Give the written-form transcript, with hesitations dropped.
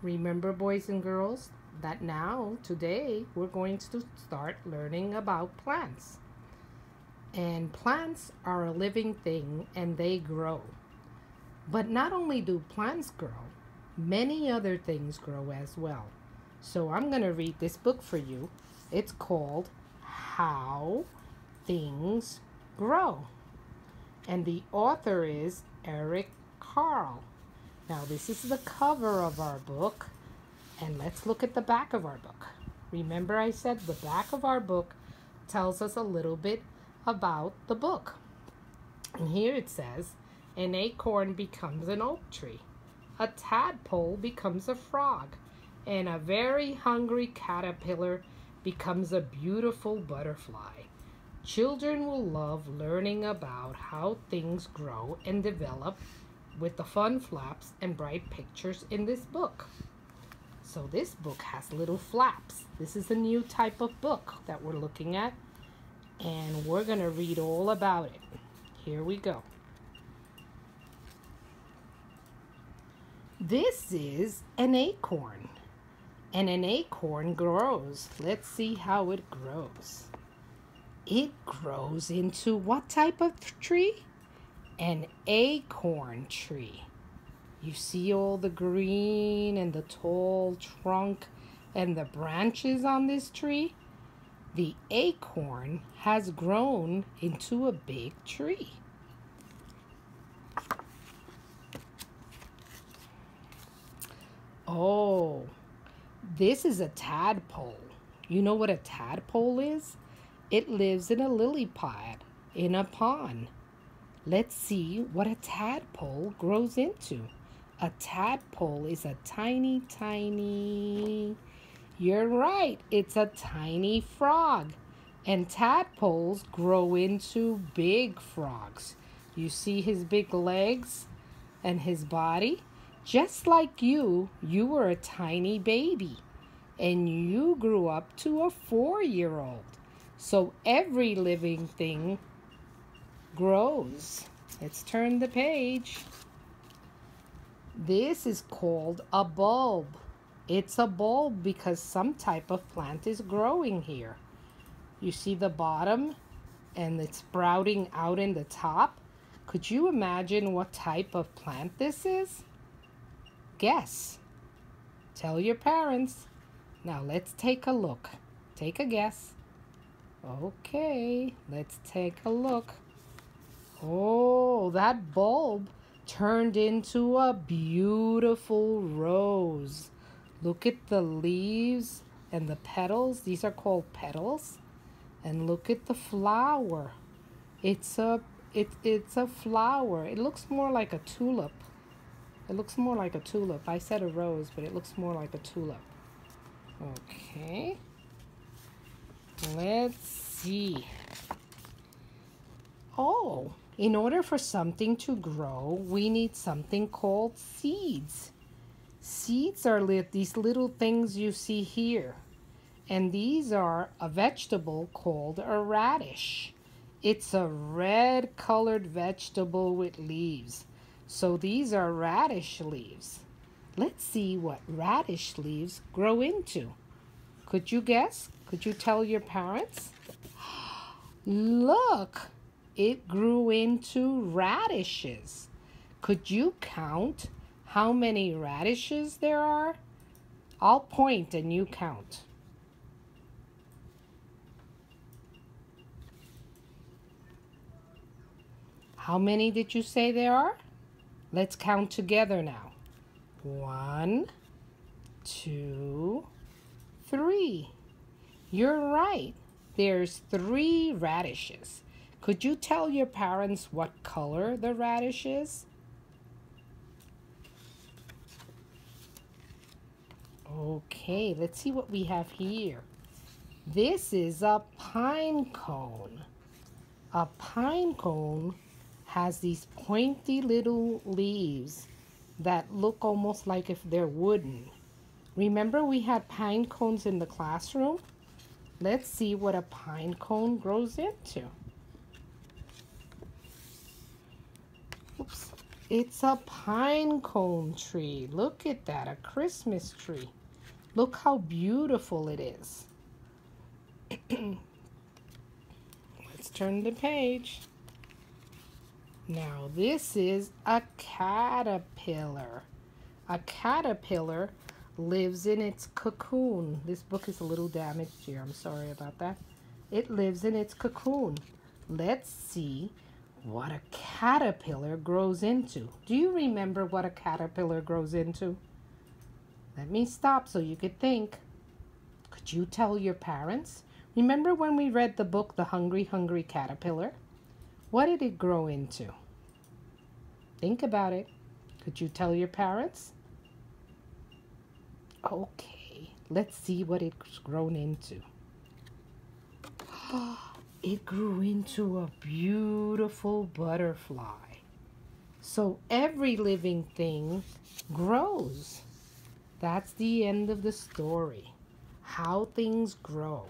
Remember, boys and girls, that now, today, we're going to start learning about plants. And plants are a living thing and they grow. But not only do plants grow, many other things grow as well. So I'm going to read this book for you. It's called How Things Grow. And the author is Eric Carle. Now this is the cover of our book. And let's look at the back of our book. Remember I said the back of our book tells us a little bit about the book. And here it says, an acorn becomes an oak tree. A tadpole becomes a frog. And a very hungry caterpillar becomes a beautiful butterfly. Children will love learning about how things grow and develop with the fun flaps and bright pictures in this book. So this book has little flaps. This is a new type of book that we're looking at, and we're going to read all about it. Here we go. This is an acorn, and an acorn grows. Let's see how it grows. It grows into what type of tree? An acorn tree. You see all the green and the tall trunk and the branches on this tree? The acorn has grown into a big tree. Oh, this is a tadpole. You know what a tadpole is? It lives in a lily pad in a pond. Let's see what a tadpole grows into. A tadpole is a tiny, you're right, it's a tiny frog. And tadpoles grow into big frogs. You see his big legs and his body? Just like you were a tiny baby. And you grew up to a 4-year-old. So every living thing grows. Let's turn the page. This is called a bulb. It's a bulb because some type of plant is growing here. You see the bottom and it's sprouting out in the top. Could you imagine what type of plant this is? Guess. Tell your parents. Now let's take a look. Take a guess. Okay, let's take a look. Oh, that bulb turned into a beautiful rose. Look at the leaves and the petals. These are called petals. And look at the flower. It's a flower. It looks more like a tulip. It looks more like a tulip. I said a rose, but it looks more like a tulip. Okay. Let's see. Oh, in order for something to grow, we need something called seeds. Seeds are these little things you see here. And these are a vegetable called a radish. It's a red colored vegetable with leaves. So these are radish leaves. Let's see what radish leaves grow into. Could you guess? Could you tell your parents? Look, it grew into radishes. Could you count how many radishes there are? I'll point and you count. How many did you say there are? Let's count together now. 1, 2, 3. You're right. There's 3 radishes. Could you tell your parents what color the radish is? Okay, let's see what we have here. This is a pine cone. A pine cone has these pointy little leaves that look almost like if they're wooden. Remember we had pine cones in the classroom? Let's see what a pine cone grows into. Oops. It's a pine cone tree. Look at that, a Christmas tree. Look how beautiful it is. Let's turn the page. Now this is a caterpillar. A caterpillar lives in its cocoon. This book is a little damaged here. I'm sorry about that. It lives in its cocoon. Let's see what a caterpillar grows into. Do you remember what a caterpillar grows into? Let me stop so you could think. Could you tell your parents? Remember when we read the book, The Hungry, Hungry Caterpillar? What did it grow into? Think about it. Could you tell your parents? Okay, let's see what it's grown into. It grew into a beautiful butterfly. So every living thing grows. That's the end of the story. How things grow.